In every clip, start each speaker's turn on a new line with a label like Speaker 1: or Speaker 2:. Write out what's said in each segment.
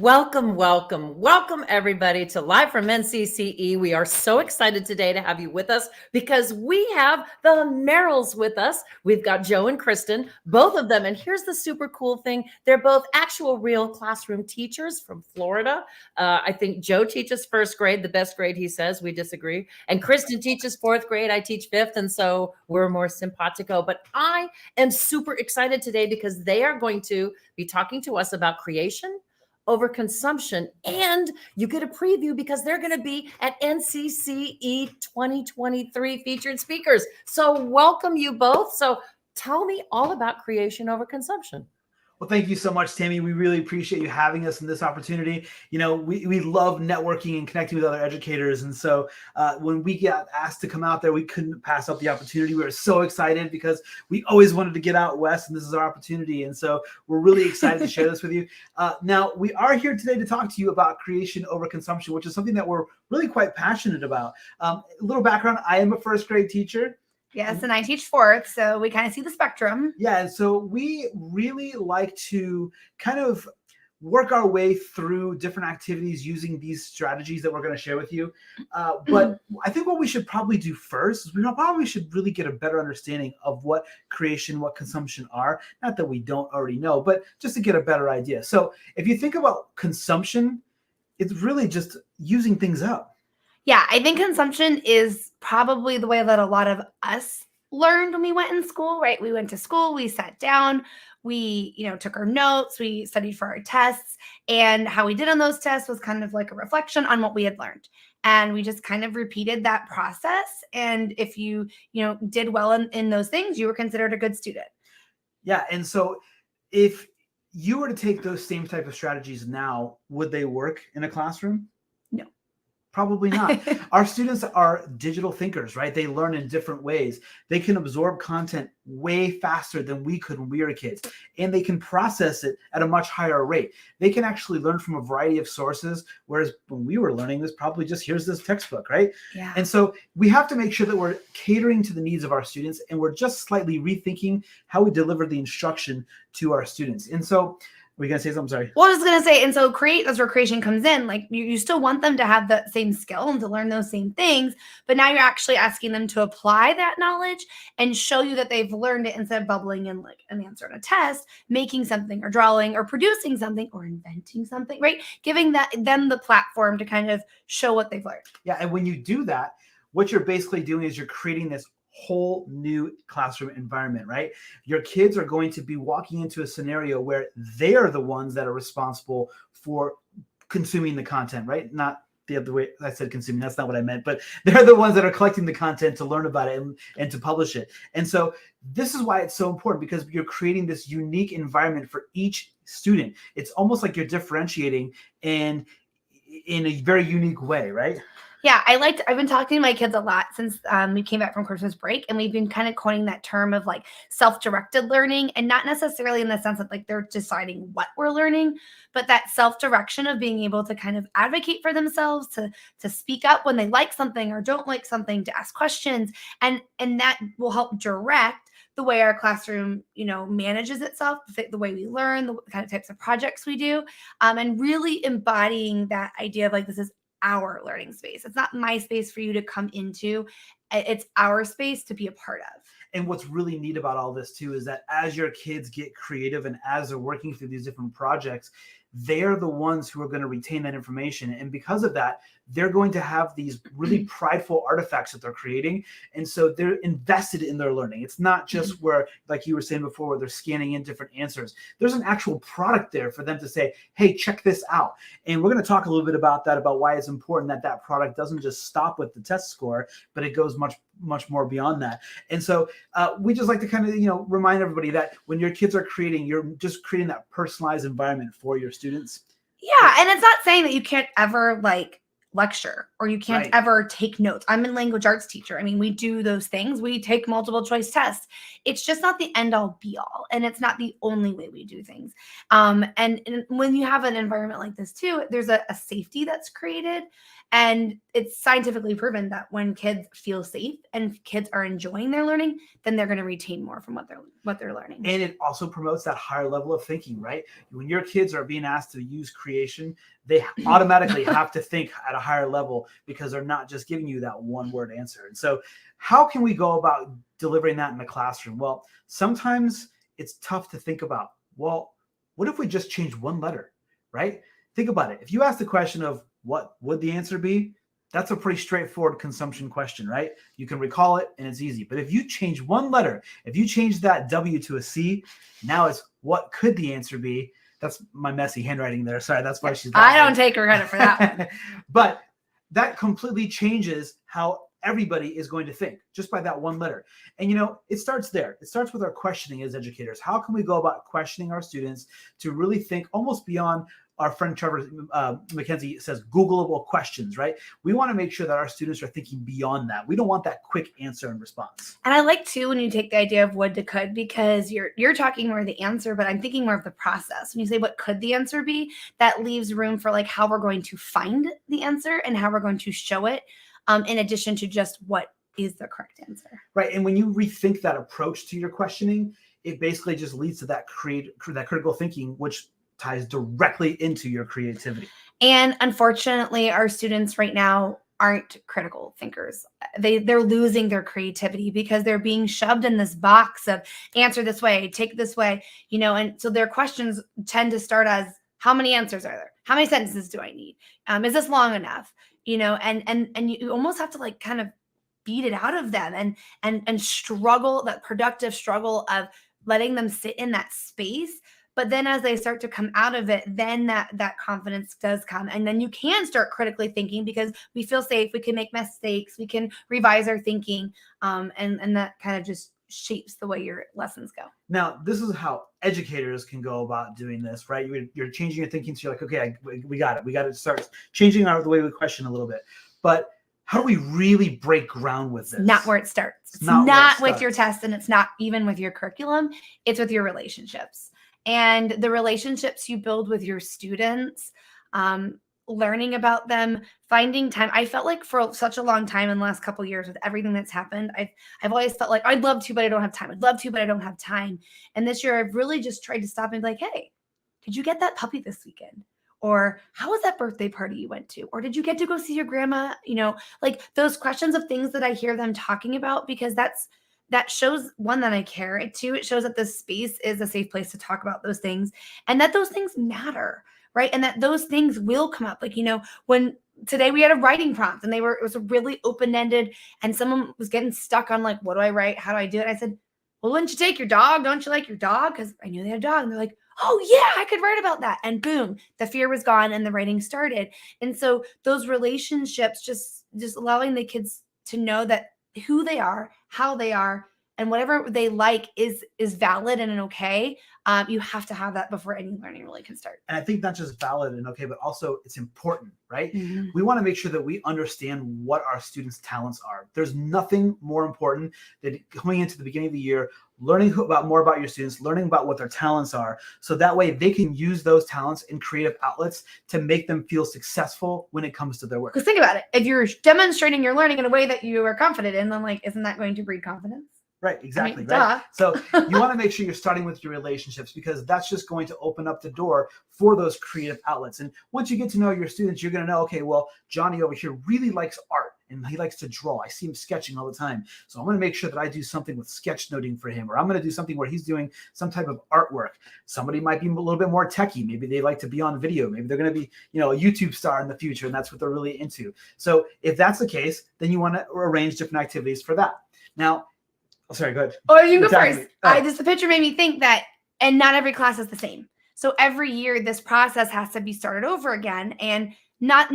Speaker 1: Welcome, welcome, welcome everybody to Live from NCCE. We are so excited today to have you with us because we have the Merrills with us. We've got Joe and Kristen, both of them. And here's the super cool thing. They're both actual real classroom teachers from Florida. I think Joe teaches first grade, the best grade he says. We disagree. And Kristen teaches fourth grade. I teach fifth. And so we're more simpatico. But I am super excited today because they are going to be talking to us about creation over consumption. And you get a preview because they're going to be at NCCE 2023 featured speakers. So welcome you both. So tell me all about creation over consumption.
Speaker 2: Well, thank you so much, Tammy. We really appreciate you having us in this opportunity. You know, we love networking and connecting with other educators. And so when we got asked to come out there, we couldn't pass up the opportunity. We were so excited because we always wanted to get out west, and this is our opportunity. And so we're really excited to share this with you. Now, we are here today to talk to you about creation over consumption, which is something that we're really quite passionate about. A little background, I am a first grade teacher.
Speaker 3: Yes, and I teach fourth, so we kind of see the spectrum.
Speaker 2: Yeah, and so we really like to kind of work our way through different activities using these strategies that we're going to share with you. But I think what we should probably do first is we probably should really get a better understanding of what creation, what consumption are. Not that we don't already know, but just to get a better idea. So if you think about consumption, it's really just using things up.
Speaker 3: Yeah, I think consumption is probably the way that a lot of us learned when we went in school, right? We went to school, we sat down, we, took our notes, we studied for our tests, and how we did on those tests was kind of like a reflection on what we had learned. And we just kind of repeated that process. And if you, did well in those things, you were considered a good student.
Speaker 2: Yeah, and so if you were to take those same type of strategies now, would they work in a classroom?
Speaker 3: No.
Speaker 2: Probably not. Our students are digital thinkers, right? They learn in different ways. They can absorb content way faster than we could when we were kids, and they can process it at a much higher rate. They can actually learn from a variety of sources, whereas when we were learning this, probably just here's this textbook, right?
Speaker 3: Yeah.
Speaker 2: And so we have to make sure that we're catering to the needs of our students, and we're just slightly rethinking how we deliver the instruction to our students. And so were you going to say something? Sorry.
Speaker 3: Well, I was going to say, and so that's where creation comes in. Like you still want them to have the same skill and to learn those same things, but now you're actually asking them to apply that knowledge and show you that they've learned it instead of bubbling in like an answer on a test, making something or drawing or producing something or inventing something, right? Giving them the platform to kind of show what they've learned.
Speaker 2: Yeah, and when you do that, what you're basically doing is you're creating this whole new classroom environment, right? Your kids are going to be walking into a scenario where they are the ones that are responsible for consuming the content, right? Not the other way I said consuming, that's not what I meant, but they're the ones that are collecting the content to learn about it and to publish it. And so this is why it's so important, because you're creating this unique environment for each student. It's almost like you're differentiating and in a very unique way, right?
Speaker 3: Yeah, I've been talking to my kids a lot since we came back from Christmas break, and we've been kind of coining that term of like self-directed learning, and not necessarily in the sense that like they're deciding what we're learning, but that self-direction of being able to kind of advocate for themselves, to speak up when they like something or don't like something, to ask questions, and that will help direct the way our classroom, manages itself, the way we learn, the kind of types of projects we do, and really embodying that idea of like, this is our learning space. It's not my space for you to come into. It's our space to be a part of.
Speaker 2: And what's really neat about all this too is that as your kids get creative and as they're working through these different projects, they're the ones who are going to retain that information. And because of that, they're going to have these really prideful artifacts that they're creating. And so they're invested in their learning. It's not just where, like you were saying before, where they're scanning in different answers. There's an actual product there for them to say, hey, check this out. And we're going to talk a little bit about that, about why it's important that that product doesn't just stop with the test score, but it goes much more beyond that. And so we just like to kind of, remind everybody that when your kids are creating, you're just creating that personalized environment for your students.
Speaker 3: Yeah. And it's not saying that you can't ever like lecture or you can't
Speaker 2: Right.
Speaker 3: ever take notes. I'm in language arts teacher. I mean, we do those things. We take multiple choice tests. It's just not the end all be all. And it's not the only way we do things. And when you have an environment like this too, there's a safety that's created. And it's scientifically proven that when kids feel safe and kids are enjoying their learning, then they're going to retain more from what they're learning.
Speaker 2: And it also promotes that higher level of thinking, right? When your kids are being asked to use creation, they automatically have to think at a higher level because they're not just giving you that one word answer. And so how can we go about delivering that in the classroom? Well, sometimes it's tough to think about, well, what if we just change one letter, right? Think about it. If you ask the question of what would the answer be, that's a pretty straightforward consumption question, right? You can recall it and it's easy. But if you change one letter, if you change that W to a C, now it's what could the answer be? That's my messy handwriting there. Sorry, that's why she's
Speaker 3: I don't take her credit for that one.
Speaker 2: But that completely changes how everybody is going to think just by that one letter. And, it starts there. It starts with our questioning as educators. How can we go about questioning our students to really think almost beyond our friend Trevor McKenzie says Googleable questions, right? We want to make sure that our students are thinking beyond that. We don't want that quick answer and response.
Speaker 3: And I like too when you take the idea of would to could, because you're talking more of the answer, but I'm thinking more of the process. When you say what could the answer be, that leaves room for like how we're going to find the answer and how we're going to show it, in addition to just what is the correct answer.
Speaker 2: Right. And when you rethink that approach to your questioning, it basically just leads to that critical thinking, which ties directly into your creativity.
Speaker 3: And unfortunately, our students right now aren't critical thinkers. They're losing their creativity because they're being shoved in this box of answer this way, take this way, and so their questions tend to start as how many answers are there? How many sentences do I need? Is this long enough? And you almost have to like kind of beat it out of them and struggle, that productive struggle of letting them sit in that space. But then as they start to come out of it, then that confidence does come. And then you can start critically thinking because we feel safe. We can make mistakes. We can revise our thinking. And that kind of just shapes the way your lessons go.
Speaker 2: Now, this is how educators can go about doing this, right? You're changing your thinking. So you're like, okay, we got it. We got to start changing the way we question a little bit. But how do we really break ground with this?
Speaker 3: Not where it starts. It's not with your test, and it's not even with your curriculum. It's with your relationships. And the relationships you build with your students, learning about them, finding time. I felt like for such a long time in the last couple of years with everything that's happened, I've always felt like I'd love to, but I don't have time. I'd love to, but I don't have time. And this year I've really just tried to stop and be like, hey, did you get that puppy this weekend? Or how was that birthday party you went to? Or did you get to go see your grandma? Like those questions of things that I hear them talking about, because that shows, one, that I care. Two, it shows that this space is a safe place to talk about those things and that those things matter, right? And that those things will come up. Like, when today we had a writing prompt and it was a really open-ended, and someone was getting stuck on like, what do I write? How do I do it? I said, well, wouldn't you take your dog? Don't you like your dog? Because I knew they had a dog. And they're like, oh yeah, I could write about that. And boom, the fear was gone and the writing started. And so those relationships, just allowing the kids to know that who they are, how they are, and whatever they like is valid and okay. You have to have that before any learning really can start.
Speaker 2: And I think not just valid and okay, but also it's important, right?
Speaker 3: Mm-hmm.
Speaker 2: We want to make sure that we understand what our students' talents are. There's nothing more important than coming into the beginning of the year, learning more about your students, learning about what their talents are, so that way they can use those talents in creative outlets to make them feel successful when it comes to their work.
Speaker 3: Because think about it. If you're demonstrating your learning in a way that you are confident in, then isn't that going to breed confidence?
Speaker 2: Right, exactly.
Speaker 3: Right.
Speaker 2: So you want to make sure you're starting with your relationships, because that's just going to open up the door for those creative outlets. And once you get to know your students, you're going to know, okay, well, Johnny over here really likes art and he likes to draw. I see him sketching all the time. So I'm going to make sure that I do something with sketchnoting for him, or I'm going to do something where he's doing some type of artwork. Somebody might be a little bit more techie. Maybe they like to be on video. Maybe they're going to be, a YouTube star in the future, and that's what they're really into. So if that's the case, then you want to arrange different activities for that. Now, sorry, go ahead.
Speaker 3: Oh, you go first. The picture made me think that, and not every class is the same. So every year, this process has to be started over again, and not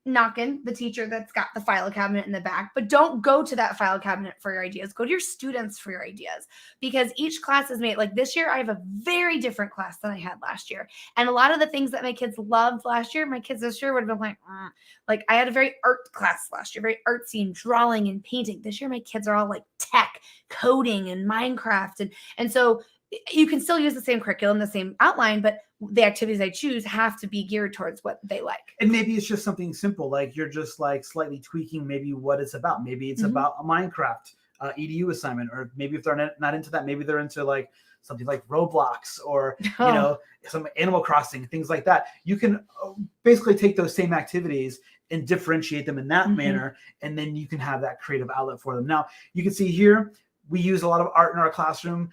Speaker 3: knocking the teacher that's got the file cabinet in the back, but don't go to that file cabinet for your ideas. Go to your students for your ideas, because each class is made. Like this year, I have a very different class than I had last year. And a lot of the things that my kids loved last year, my kids this year would have been like I had a very art class last year, very artsy and drawing and painting. This year, my kids are all like tech, coding and Minecraft. And so you can still use the same curriculum, the same outline, but the activities I choose have to be geared towards what they like.
Speaker 2: And maybe it's just something simple, like you're just like slightly tweaking maybe what it's about. Maybe it's about a Minecraft EDU assignment, or maybe if they're not into that, maybe they're into like something like Roblox or you know, some Animal Crossing, things like that. You can basically take those same activities and differentiate them in that manner, and then you can have that creative outlet for them. Now you can see here we use a lot of art in our classroom.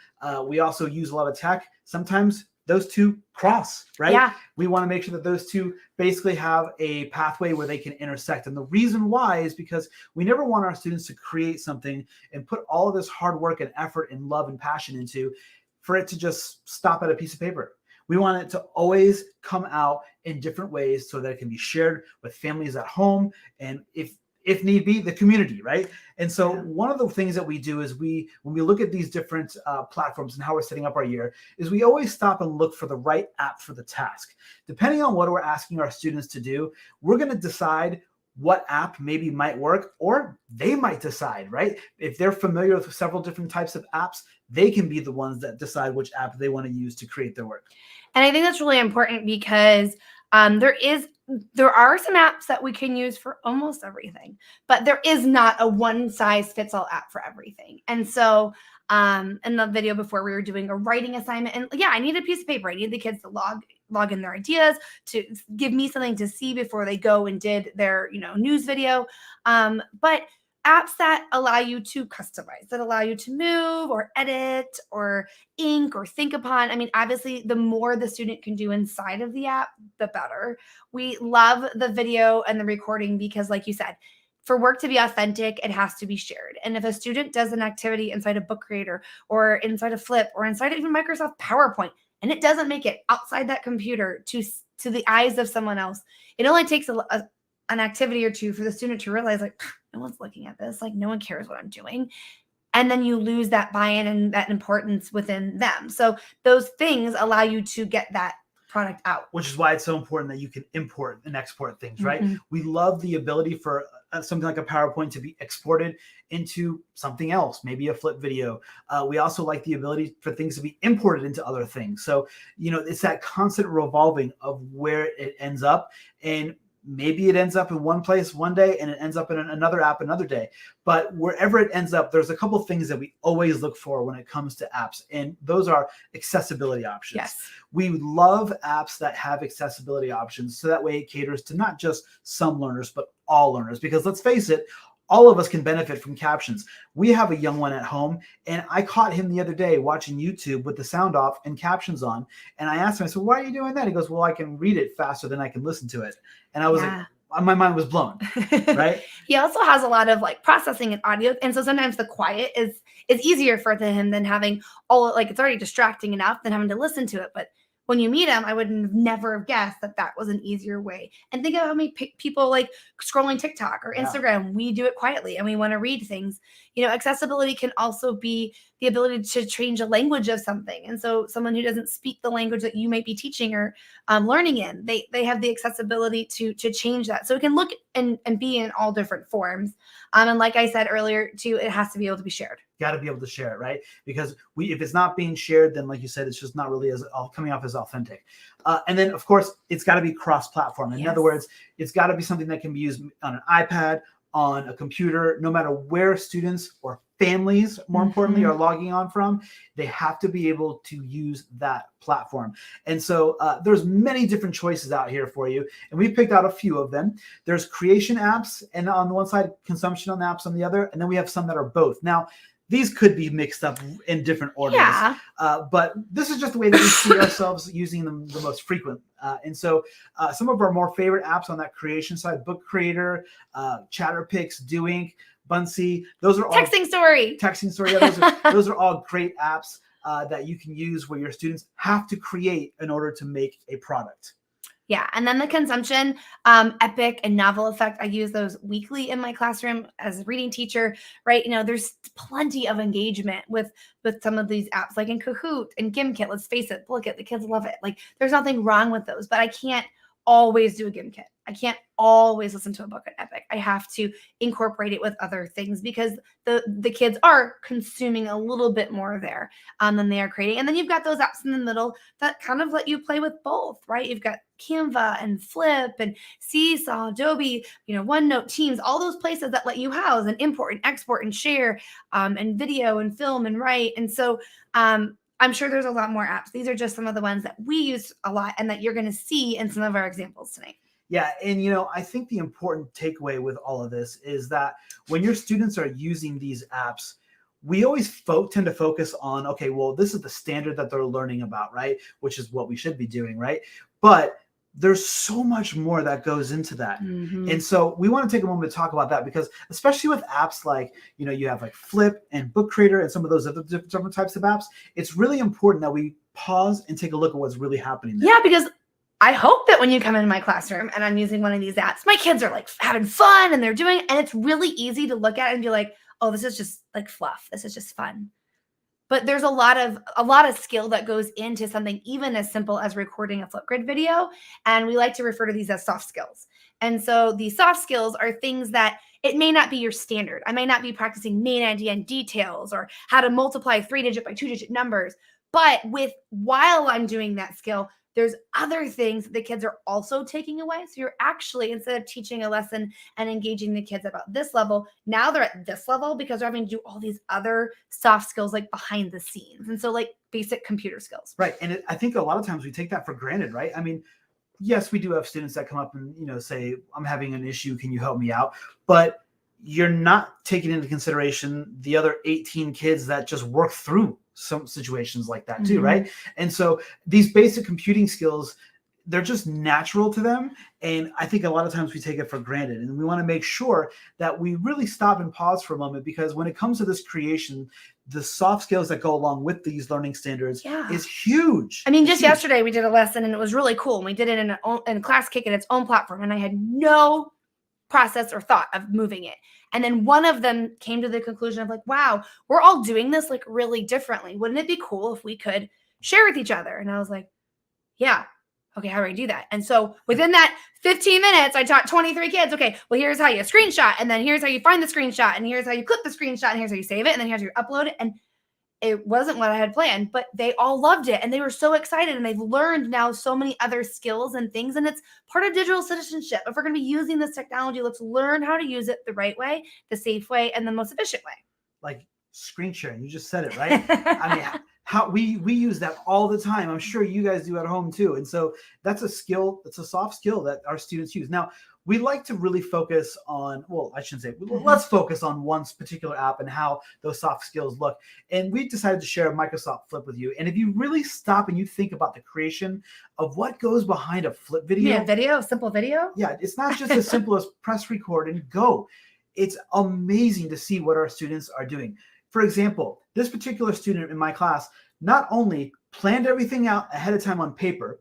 Speaker 2: We also use a lot of tech. Sometimes those two cross, right?
Speaker 3: Yeah.
Speaker 2: We want to make sure that those two basically have a pathway where they can intersect. And the reason why is because we never want our students to create something and put all of this hard work and effort and love and passion into for it to just stop at a piece of paper. We want it to always come out in different ways so that it can be shared with families at home, and if need be, the community, right? And so one of the things that we do is when we look at these different platforms and how we're setting up our year, is we always stop and look for the right app for the task. Depending on what we're asking our students to do, we're going to decide what app maybe might work, or they might decide, right? If they're familiar with several different types of apps, they can be the ones that decide which app they want to use to create their work.
Speaker 3: And I think that's really important because there are some apps that we can use for almost everything, but there is not a one size fits all app for everything. And so in the video before, we were doing a writing assignment, and I need a piece of paper. I need the kids to log in their ideas, to give me something to see before they go and did their news video. But apps that allow you to customize, that allow you to move or edit or ink or think upon. I mean, obviously, the more the student can do inside of the app, the better. We love the video and the recording because, like you said, for work to be authentic, it has to be shared. And if a student does an activity inside of Book Creator or inside of Flip or inside of even Microsoft PowerPoint, and it doesn't make it outside that computer to the eyes of someone else, it only takes an activity or two for the student to realize, like, no one's looking at this, like no one cares what I'm doing. And then you lose that buy-in and that importance within them. So those things allow you to get that product out.
Speaker 2: Which is why it's so important that you can import and export things, right? We love the ability for something like a PowerPoint to be exported into something else, maybe a Flip video. We also like the ability for things to be imported into other things. So, it's that constant revolving of where it ends up. And maybe it ends up in one place one day and it ends up in another app another day. But wherever it ends up, there's a couple of things that we always look for when it comes to apps. And those are accessibility options.
Speaker 3: Yes.
Speaker 2: We love apps that have accessibility options. So that way it caters to not just some learners, but all learners. Because let's face it, all of us can benefit from captions. We have a young one at home, and I caught him the other day watching YouTube with the sound off and captions on. And I asked him, I said, why are you doing that? He goes, well, I can read it faster than I can listen to it. And I was like, my mind was blown, right?
Speaker 3: He also has a lot of like processing and audio. And so sometimes the quiet is easier for him than having it's already distracting enough than having to listen to it. But when you meet him, I would never have guessed that was an easier way. And think of how many people like scrolling TikTok or Instagram. We do it quietly and we want to read things. Accessibility can also be the ability to change a language of something. And so someone who doesn't speak the language that you might be teaching or learning in, they have the accessibility to change that. So it can look and be in all different forms. And like I said earlier too, it has to be able to be shared.
Speaker 2: Got to be able to share it, right? Because if it's not being shared, then like you said, it's just not really as coming off as authentic. And then of course, it's got to be cross-platform. In other words, it's got to be something that can be used on an iPad, on a computer, no matter where students or families, more importantly, are logging on from. They have to be able to use that platform. And so there's many different choices out here for you. And we've picked out a few of them. There's creation apps, and on the one side, consumption on apps on the other. And then we have some that are both. Now, these could be mixed up in different orders, but this is just the way that we see ourselves using them the most frequent. And so some of our more favorite apps on that creation side, Book Creator, Chatterpix, Doink, Buncee, those are all
Speaker 3: Texting Story.
Speaker 2: Those are all great apps that you can use where your students have to create in order to make a product.
Speaker 3: Yeah. And then the consumption, Epic and Novel Effect, I use those weekly in my classroom as a reading teacher, right? There's plenty of engagement with some of these apps, like in Kahoot and Gimkit. Let's face it, look at the kids love it. Like there's nothing wrong with those, but I can't always do a Gimkit. I can't always listen to a book at Epic. I have to incorporate it with other things because the kids are consuming a little bit more there than they are creating. And then you've got those apps in the middle that kind of let you play with both, right? You've got Canva and Flip and Seesaw, Adobe, OneNote, Teams, all those places that let you house and import and export and share and video and film and write. And so I'm sure there's a lot more apps. These are just some of the ones that we use a lot and that you're going to see in some of our examples tonight.
Speaker 2: Yeah. And, I think the important takeaway with all of this is that when your students are using these apps, we always tend to focus on, okay, well, this is the standard that they're learning about, right? Which is what we should be doing, right? But there's so much more that goes into that.
Speaker 3: Mm-hmm.
Speaker 2: And so we want to take a moment to talk about that because especially with apps like, you have like Flip and Book Creator and some of those other different types of apps, it's really important that we pause and take a look at what's really happening there.
Speaker 3: Yeah, because I hope that when you come into my classroom and I'm using one of these apps, my kids are like having fun and they're doing it. And it's really easy to look at it and be like, oh, this is just like fluff. This is just fun. But there's a lot of skill that goes into something even as simple as recording a Flipgrid video. And we like to refer to these as soft skills. And so these soft skills are things that it may not be your standard. I may not be practicing main idea and details or how to multiply 3-digit by 2-digit numbers. But while I'm doing that skill, there's other things that the kids are also taking away. So you're actually, instead of teaching a lesson and engaging the kids about this level, now they're at this level because they're having to do all these other soft skills like behind the scenes. And so like basic computer skills.
Speaker 2: Right. And I think a lot of times we take that for granted, right? I mean, yes, we do have students that come up and, say, I'm having an issue. Can you help me out? But you're not taking into consideration the other 18 kids that just work through some situations like that too,
Speaker 3: Mm-hmm.
Speaker 2: right? And so these basic computing skills, they're just natural to them. And I think a lot of times we take it for granted. And we want to make sure that we really stop and pause for a moment, because when it comes to this creation, the soft skills that go along with these learning standards is huge.
Speaker 3: I mean, just
Speaker 2: It's huge.
Speaker 3: yesterday we did a lesson and it was really cool. And we did it in ClassKick in its own platform. And I had no process or thought of moving it. And then one of them came to the conclusion of like, wow, we're all doing this like really differently. Wouldn't it be cool if we could share with each other? And I was like, yeah. Okay, how do I do that? And so within that 15 minutes, I taught 23 kids. Okay, well, here's how you screenshot. And then here's how you find the screenshot. And here's how you clip the screenshot. And here's how you save it. And then here's how you upload it. And it wasn't what I had planned, but they all loved it. And they were so excited. And they've learned now so many other skills and things. And it's part of digital citizenship. If we're going to be using this technology, let's learn how to use it the right way, the safe way, and the most efficient way.
Speaker 2: Like screen sharing. You just said it, right? I mean, how we use that all the time. I'm sure you guys do at home too. And so that's a skill. It's a soft skill that our students use. Now, we like to really focus on, well, I shouldn't say, let's focus on one particular app and how those soft skills look. And we decided to share Microsoft Flip with you. And if you really stop and you think about the creation of what goes behind a Flip video.
Speaker 3: Yeah, simple video.
Speaker 2: Yeah, it's not just as simple as press record and go. It's amazing to see what our students are doing. For example, this particular student in my class not only planned everything out ahead of time on paper,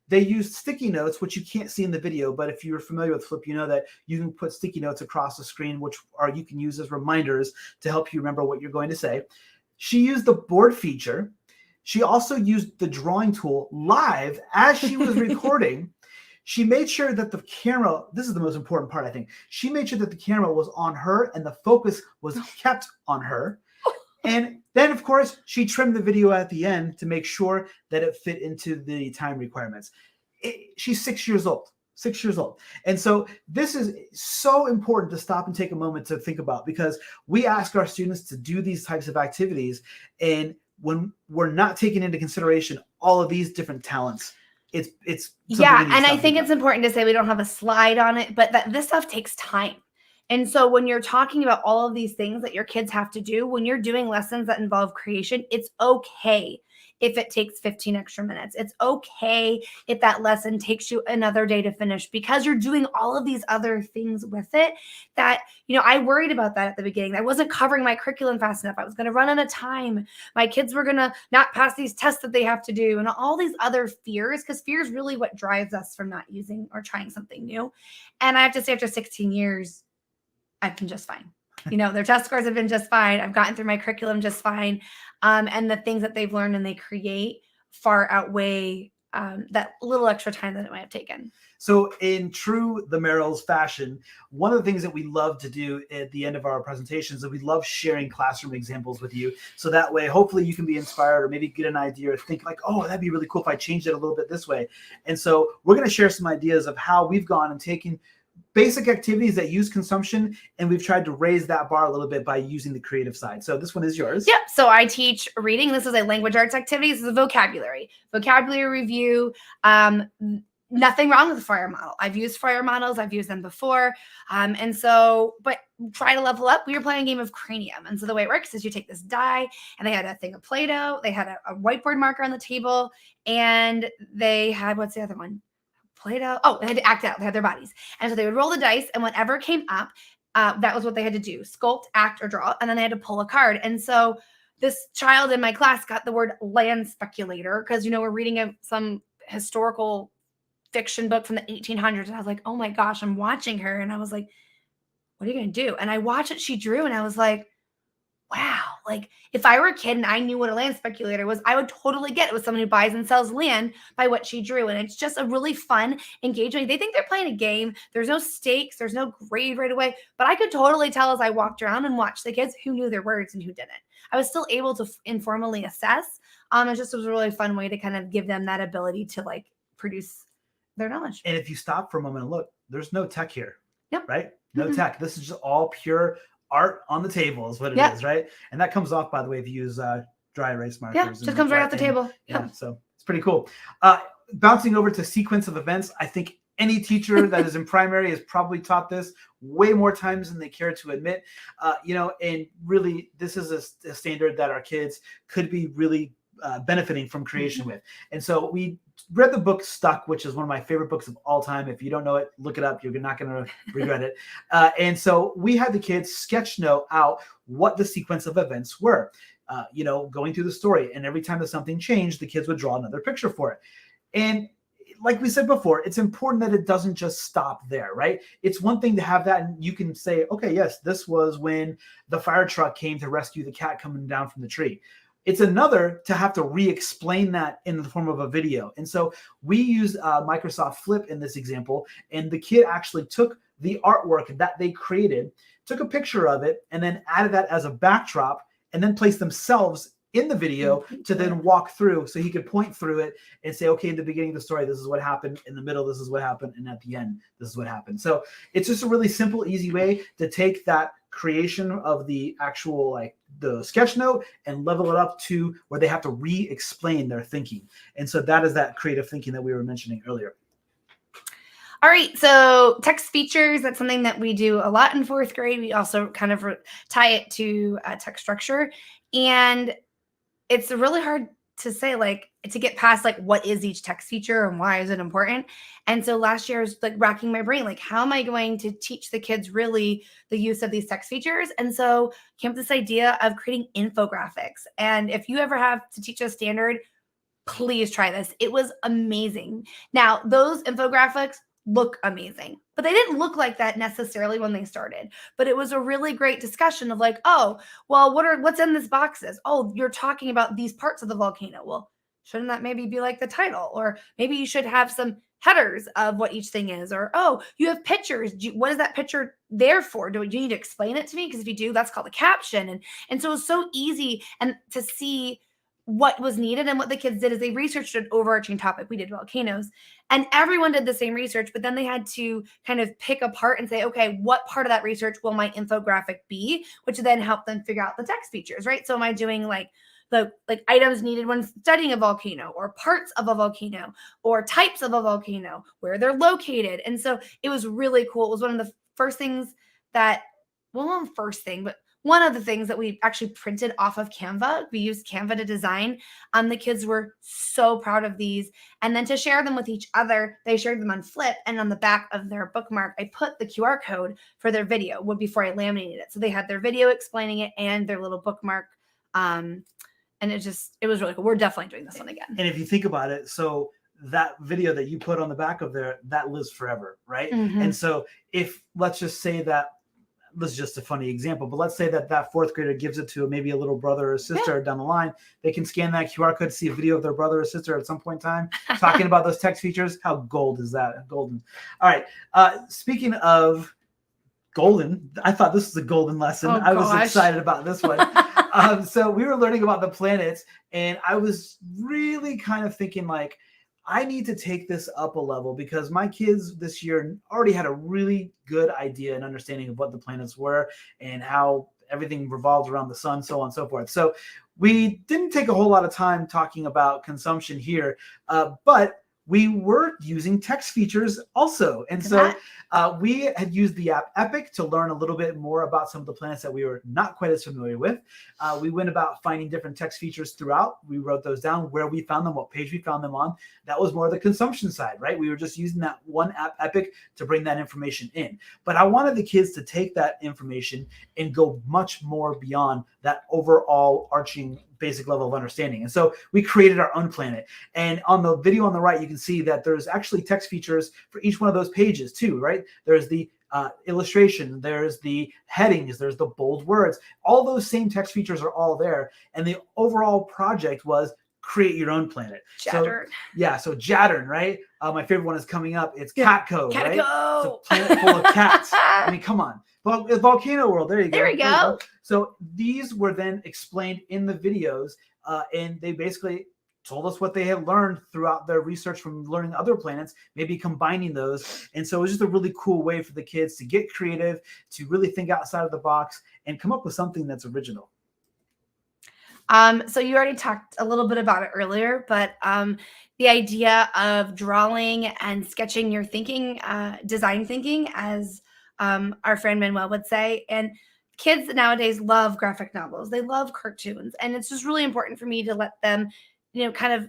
Speaker 2: they used sticky notes, which you can't see in the video, but if you're familiar with Flip, you know that you can put sticky notes across the screen, which you can use as reminders to help you remember what you're going to say. She used the board feature. She also used the drawing tool live as she was recording. She made sure that the camera, this is the most important part, I think. She made sure that the camera was on her and the focus was kept on her. And then, of course, she trimmed the video at the end to make sure that it fit into the time requirements. She's 6 years old. 6 years old. And so this is so important to stop and take a moment to think about, because we ask our students to do these types of activities. And when we're not taking into consideration all of these different talents, it's
Speaker 3: yeah. And I think it's important to say we don't have a slide on it, but that this stuff takes time. And so when you're talking about all of these things that your kids have to do, when you're doing lessons that involve creation, it's okay if it takes 15 extra minutes. It's okay if that lesson takes you another day to finish, because you're doing all of these other things with it that, I worried about that at the beginning. I wasn't covering my curriculum fast enough. I was going to run out of time. My kids were going to not pass these tests that they have to do, and all these other fears, because fear is really what drives us from not using or trying something new. And I have to say, after 16 years, I've been just fine. Their test scores have been just fine. I've gotten through my curriculum just fine. And the things that they've learned and they create far outweigh that little extra time that it might have taken.
Speaker 2: So in true the Merrills fashion, one of the things that we love to do at the end of our presentations is we love sharing classroom examples with you. So that way, hopefully you can be inspired or maybe get an idea or think like, oh, that'd be really cool if I changed it a little bit this way. And so we're going to share some ideas of how we've gone and taken basic activities that use consumption, and we've tried to raise that bar a little bit by using the creative side. So this one is yours.
Speaker 3: Yep. So I teach reading. This is a language arts activity. This is a vocabulary review. Nothing wrong with the FIRE model. I've used FIRE models. I've used them before. But try to level up. We were playing a game of Cranium. And so the way it works is you take this die, and they had a thing of Play-Doh. They had a whiteboard marker on the table, and they had, what's the other one? Play-Doh. Oh, they had to act out. They had their bodies. And so they would roll the dice, and whatever came up, that was what they had to do: sculpt, act, or draw. And then they had to pull a card. And so this child in my class got the word land speculator because, we're reading some historical fiction book from the 1800s. And I was like, oh my gosh, I'm watching her. And I was like, what are you going to do? And I watched what she drew, and I was like, wow, like if I were a kid and I knew what a land speculator was, I would totally get it with someone who buys and sells land by what she drew. And it's just a really fun engagement. They think they're playing a game. There's no stakes. There's no grade right away. But I could totally tell as I walked around and watched the kids who knew their words and who didn't. I was still able to informally assess. It just was a really fun way to kind of give them that ability to like produce their knowledge.
Speaker 2: And if you stop for a moment and look, there's no tech here.
Speaker 3: Yep.
Speaker 2: Right? No tech. This is just all pure art on the table is what it is, right? And that comes off, by the way, if you use dry erase markers.
Speaker 3: Yeah, just comes right off the table.
Speaker 2: Yeah, so it's pretty cool. Bouncing over to sequence of events, I think any teacher that is in primary has probably taught this way more times than they care to admit. And really, this is a standard that our kids could be really benefiting from creation with. And so we read the book Stuck, which is one of my favorite books of all time. If you don't know it, look it up. You're not going to regret it. And so we had the kids sketch note out what the sequence of events were, going through the story. And every time that something changed, the kids would draw another picture for it. And like we said before, it's important that it doesn't just stop there, right? It's one thing to have that and you can say, okay, yes, this was when the fire truck came to rescue the cat coming down from the tree. It's another to have to re-explain that in the form of a video. And so we used Microsoft Flip in this example, and the kid actually took the artwork that they created, took a picture of it, and then added that as a backdrop, and then placed themselves in the video to then walk through so he could point through it and say, okay, in the beginning of the story, this is what happened. In the middle, this is what happened. And at the end, this is what happened. So it's just a really simple, easy way to take that creation of the actual, like the sketch note, and level it up to where they have to re-explain their thinking. And so that is that creative thinking that we were mentioning earlier.
Speaker 3: All right, so text features, that's something that we do a lot in fourth grade. We also kind of tie it to text structure. And it's really hard to say, like, to get past, like, what is each text feature and why is it important? And so last year I was, like, racking my brain, like, how am I going to teach the kids really the use of these text features? And so came up with this idea of creating infographics. And if you ever have to teach a standard, please try this. It was amazing. Now, those infographics look amazing, but they didn't look like that necessarily when they started. But it was a really great discussion of like, oh, well, what's in this boxes? Oh, you're talking about these parts of the volcano. Well, shouldn't that maybe be like the title? Or maybe you should have some headers of what each thing is. Or, oh, you have pictures. What is that picture there for? Do you need to explain it to me? Because if you do, that's called a caption. And so it was so easy and to see what was needed. And what the kids did is they researched an overarching topic. We did volcanoes, and everyone did the same research, but then they had to kind of pick apart and say, okay, what part of that research will my infographic be, which then helped them figure out the text features, right? So am I doing like the items needed when studying a volcano, or parts of a volcano, or types of a volcano, where they're located? And so it was really cool. It was one of the first things that, well, not the first thing, but one of the things that we actually printed off of Canva. We used Canva to design. The kids were so proud of these. And then to share them with each other, they shared them on Flip. And on the back of their bookmark, I put the QR code for their video before I laminated it. So they had their video explaining it and their little bookmark. And it was really cool. We're definitely doing this one again.
Speaker 2: And if you think about it, so that video that you put on the back of there, that lives forever, right?
Speaker 3: Mm-hmm.
Speaker 2: And so if, let's just say that, this is just a funny example, but let's say that fourth grader gives it to maybe a little brother or sister down the line. They can scan that QR code to see a video of their brother or sister at some point in time talking about those text features. How gold is that? Golden. All right. Speaking of golden, I thought this was a golden lesson.
Speaker 3: Oh,
Speaker 2: I was
Speaker 3: gosh.
Speaker 2: excited about this one. So we were learning about the planets, and I was really kind of thinking like, I need to take this up a level because my kids this year already had a really good idea and understanding of what the planets were and how everything revolved around the sun, so on and so forth. So we didn't take a whole lot of time talking about consumption here, but we were using text features also. And so we had used the app Epic to learn a little bit more about some of the planets that we were not quite as familiar with. We went about finding different text features throughout. We wrote those down, where we found them, what page we found them on. That was more the consumption side, right? We were just using that one app Epic to bring that information in. But I wanted the kids to take that information and go much more beyond that overall arching basic level of understanding. And so we created our own planet. And on the video on the right, you can see that there's actually text features for each one of those pages too, right? There's the illustration, there's the headings, there's the bold words. All those same text features are all there. And the overall project was create your own planet.
Speaker 3: Jattern.
Speaker 2: So Jattern, right? My favorite one is coming up. It's Catco, right?
Speaker 3: Catco.
Speaker 2: It's a planet full of cats. I mean, come on. Well, it's Volcano World. There you go.
Speaker 3: There we go.
Speaker 2: So these were then explained in the videos, and they basically told us what they had learned throughout their research from learning other planets, maybe combining those. And so it was just a really cool way for the kids to get creative, to really think outside of the box and come up with something that's original.
Speaker 3: So you already talked a little bit about it earlier, but the idea of drawing and sketching your thinking, design thinking, as our friend Manuel would say. And kids nowadays love graphic novels. They love cartoons. And it's just really important for me to let them, kind of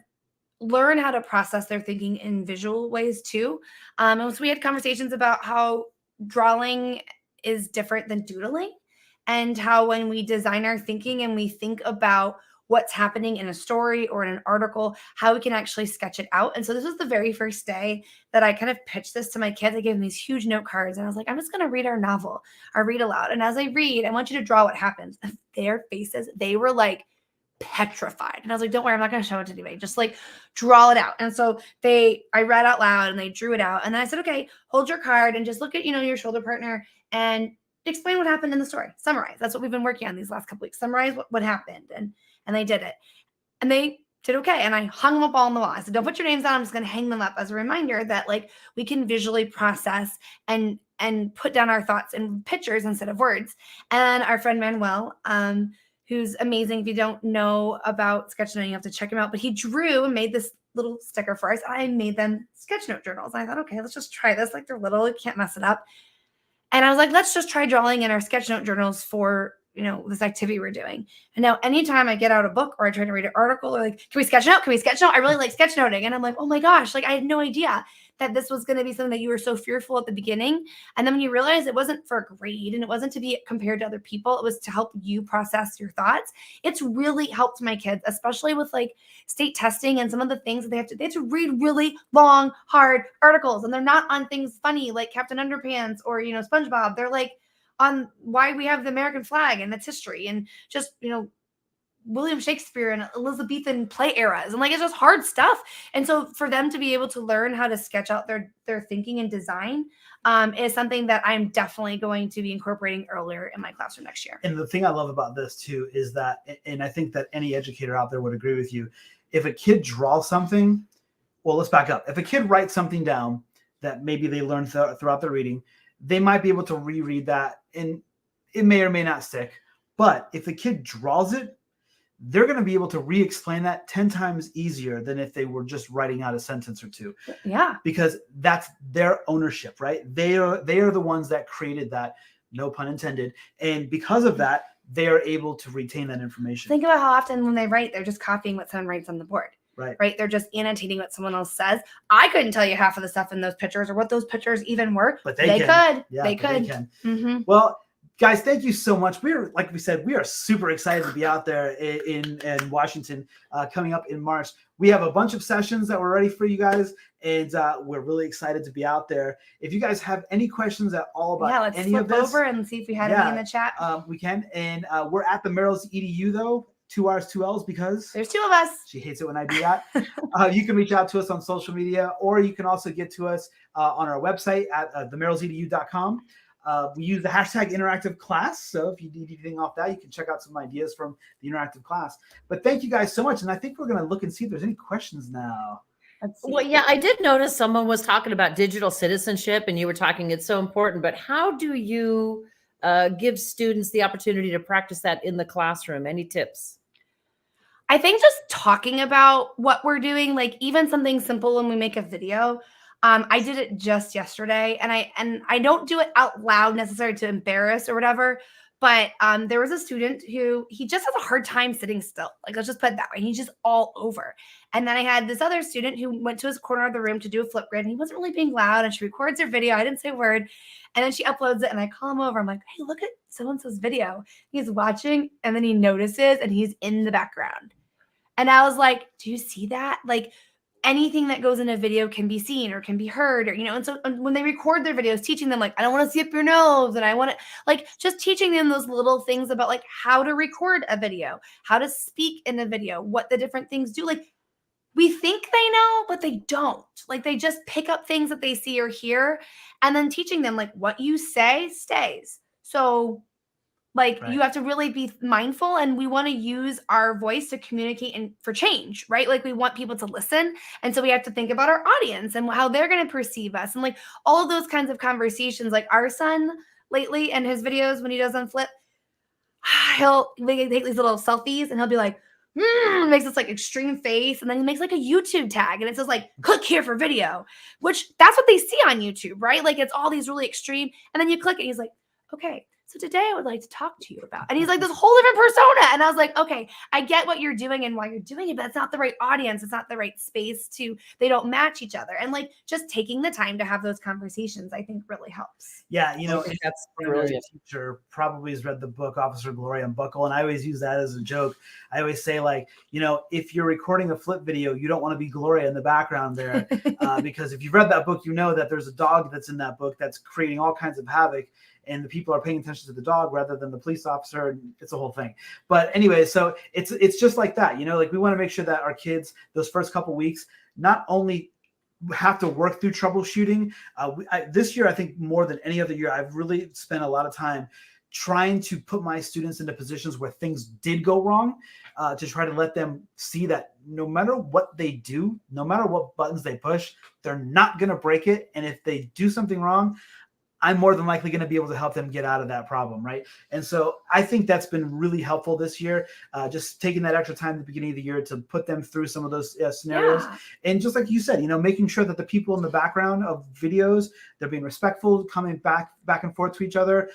Speaker 3: learn how to process their thinking in visual ways too. And so we had conversations about how drawing is different than doodling, and how when we design our thinking and we think about what's happening in a story or in an article, how we can actually sketch it out. And so this was the very first day that I kind of pitched this to my kids. I gave them these huge note cards and I was like, I'm just going to read our novel, our read aloud. And as I read, I want you to draw what happens. Their faces, they were like petrified. And I was like, don't worry, I'm not going to show it to anybody. Just like draw it out. And so I read out loud and they drew it out. And then I said, okay, hold your card and just look at, your shoulder partner and explain what happened in the story. Summarize. That's what we've been working on these last couple weeks. Summarize what happened. And they did it. And they did okay. And I hung them up all on the wall. I said, don't put your names on. I'm just going to hang them up as a reminder that like we can visually process and put down our thoughts in pictures instead of words. And our friend Manuel, who's amazing. If you don't know about sketchnoting, you have to check him out. But he drew and made this little sticker for us. I made them sketch note journals. And I thought, okay, let's just try this. Like they're little, you can't mess it up. And I was like, let's just try drawing in our sketch note journals for, this activity we're doing. And now anytime I get out a book or I try to read an article or like, can we sketch note? Can we sketch note? I really like sketchnoting. And I'm like, oh my gosh, like I had no idea that this was going to be something that you were so fearful at the beginning. And then when you realize it wasn't for a grade and it wasn't to be compared to other people, it was to help you process your thoughts. It's really helped my kids, especially with like state testing and some of the things that they have to read really long, hard articles. And they're not on things funny like Captain Underpants or, SpongeBob. They're like on why we have the American flag and its history and just, William Shakespeare and Elizabethan play eras. And like, it's just hard stuff. And so for them to be able to learn how to sketch out their thinking and design is something that I'm definitely going to be incorporating earlier in my classroom next year.
Speaker 2: And the thing I love about this too is that, and I think that any educator out there would agree with you, if a kid draws something, well, let's back up. If a kid writes something down that maybe they learned throughout their reading, they might be able to reread that and it may or may not stick. But if the kid draws it, they're going to be able to re-explain that 10 times easier than if they were just writing out a sentence or two.
Speaker 3: Yeah.
Speaker 2: Because that's their ownership, right? They are the ones that created that, no pun intended. And because of that, they are able to retain that information.
Speaker 3: Think about how often when they write, they're just copying what someone writes on the board.
Speaker 2: Right.
Speaker 3: They're just annotating what someone else says. I couldn't tell you half of the stuff in those pictures or what those pictures even were.
Speaker 2: But
Speaker 3: they
Speaker 2: can.
Speaker 3: could.
Speaker 2: Yeah,
Speaker 3: they
Speaker 2: but
Speaker 3: could.
Speaker 2: They can.
Speaker 3: Mm-hmm.
Speaker 2: Well, guys, thank you so much. Like we said, we are super excited to be out there in Washington coming up in March. We have a bunch of sessions that we're ready for you guys, and we're really excited to be out there. If you guys have any questions at all about
Speaker 3: let's
Speaker 2: any
Speaker 3: flip
Speaker 2: of this,
Speaker 3: over and see if we had any in the chat.
Speaker 2: We can. And we're at the Merrill's EDU, though. 2 R's, 2 L's, because
Speaker 3: there's 2 of us.
Speaker 2: She hates it when I do that. You can reach out to us on social media, or you can also get to us on our website at themerrillsedu.com. We use the hashtag interactive class. So if you need anything off that, you can check out some ideas from the interactive class. But thank you guys so much. And I think we're going to look and see if there's any questions now.
Speaker 1: Well, yeah, I did notice someone was talking about digital citizenship, and you were talking it's so important. But how do you give students the opportunity to practice that in the classroom? Any tips?
Speaker 3: I think just talking about what we're doing, like even something simple when we make a video. I did it just yesterday, and I don't do it out loud necessarily to embarrass or whatever. But there was a student who he just has a hard time sitting still. Like, let's just put it that way. He's just all over. And then I had this other student who went to his corner of the room to do a flip grid, and he wasn't really being loud. And she records her video. I didn't say a word. And then she uploads it, and I call him over. I'm like, hey, look at so-and-so's video. He's watching, and then he notices, and he's in the background. And I was like, do you see that? Like, anything that goes in a video can be seen or can be heard, or, and so when they record their videos, teaching them, like, I don't want to see up your nose. And I want to, like, just teaching them those little things about, like, how to record a video, how to speak in a video, what the different things do. Like, we think they know, but they don't. Like, they just pick up things that they see or hear, and then teaching them, like, what you say stays. So, like,
Speaker 2: Right.
Speaker 3: You have to really be mindful, and we want to use our voice to communicate and for change, right? Like, we want people to listen. And so we have to think about our audience and how they're going to perceive us. And like all of those kinds of conversations, like our son lately and his videos, when he does on Flip, he'll take these little selfies and he'll be like, makes this like extreme face. And then he makes like a YouTube tag and it says like, click here for video, which that's what they see on YouTube, right? Like, it's all these really extreme. And then you click it, he's like, okay, so today I would like to talk to you about, and he's like this whole different persona. And I was like, okay, I get what you're doing and why you're doing it, but it's not the right audience. It's not the right space they don't match each other. And like, just taking the time to have those conversations, I think really helps.
Speaker 2: Yeah.
Speaker 1: That's
Speaker 2: a
Speaker 1: brilliant.
Speaker 2: teacher probably has read the book Officer Gloria Buckle. And I always use that as a joke. I always say, like, if you're recording a Flip video, you don't want to be Gloria in the background there. Because if you've read that book, you know that there's a dog that's in that book that's creating all kinds of havoc. And the people are paying attention to the dog rather than the police officer. And it's a whole thing. But anyway, so it's just like that, like we want to make sure that our kids, those first couple weeks, not only have to work through troubleshooting. This year, I think more than any other year, I've really spent a lot of time trying to put my students into positions where things did go wrong, to try to let them see that no matter what they do, no matter what buttons they push, they're not going to break it. And if they do something wrong, I'm more than likely going to be able to help them get out of that problem, right? And so I think that's been really helpful this year, just taking that extra time at the beginning of the year to put them through some of those scenarios. Yeah. And just like you said, making sure that the people in the background of videos, they're being respectful, coming back and forth to each other,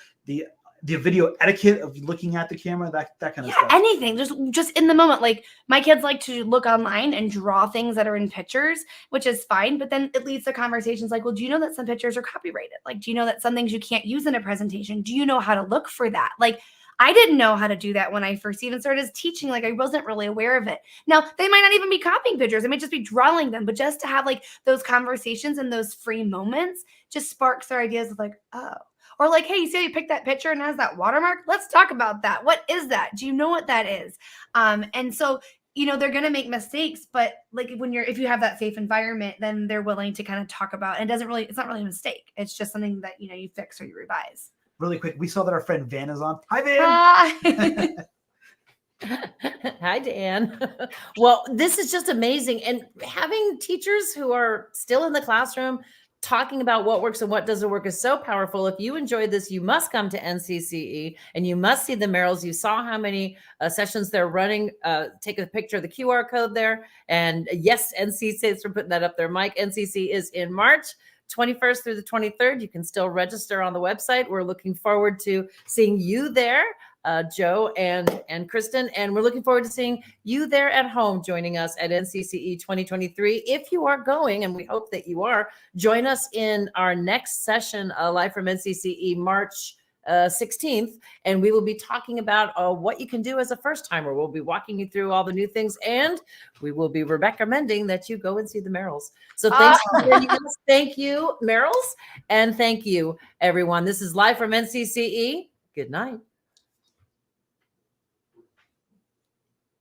Speaker 2: the video etiquette of looking at the camera, that kind of stuff.
Speaker 3: Anything, just in the moment. Like, my kids like to look online and draw things that are in pictures, which is fine. But then it leads to conversations like, well, do you know that some pictures are copyrighted? Like, do you know that some things you can't use in a presentation? Do you know how to look for that? Like, I didn't know how to do that when I first even started teaching. Like, I wasn't really aware of it. Now, they might not even be copying pictures. They might just be drawing them. But just to have like those conversations and those free moments just sparks their ideas of like, oh. Or like, hey, you see how you picked that picture and has that watermark? Let's talk about that. What is that? Do you know what that is? And so, they're going to make mistakes, but like if you have that safe environment, then they're willing to kind of talk about, and it's not really a mistake. It's just something that, you fix or you revise.
Speaker 2: Really quick. We saw that our friend Van is on. Hi, Van.
Speaker 3: Hi.
Speaker 1: Hi, Dan. Well, this is just amazing. And having teachers who are still in the classroom talking about what works and what doesn't work is so powerful. If you enjoyed this, you must come to NCCE and you must see the Merrills. You saw how many sessions they're running. Take a picture of the QR code there. And yes, NCC, thanks for putting that up there, Mike. NCC is in March 21st through the 23rd. You can still register on the website. We're looking forward to seeing you there, Joe and Kristen, and we're looking forward to seeing you there at home joining us at NCCE 2023. If you are going, and we hope that you are, join us in our next session, Live from NCCE, March 16th, and we will be talking about what you can do as a first timer. We'll be walking you through all the new things, and we will be recommending that you go and see the Merrills. So thanks for joining us. Thank you, Merrills, and thank you, everyone. This is Live from NCCE. Good night.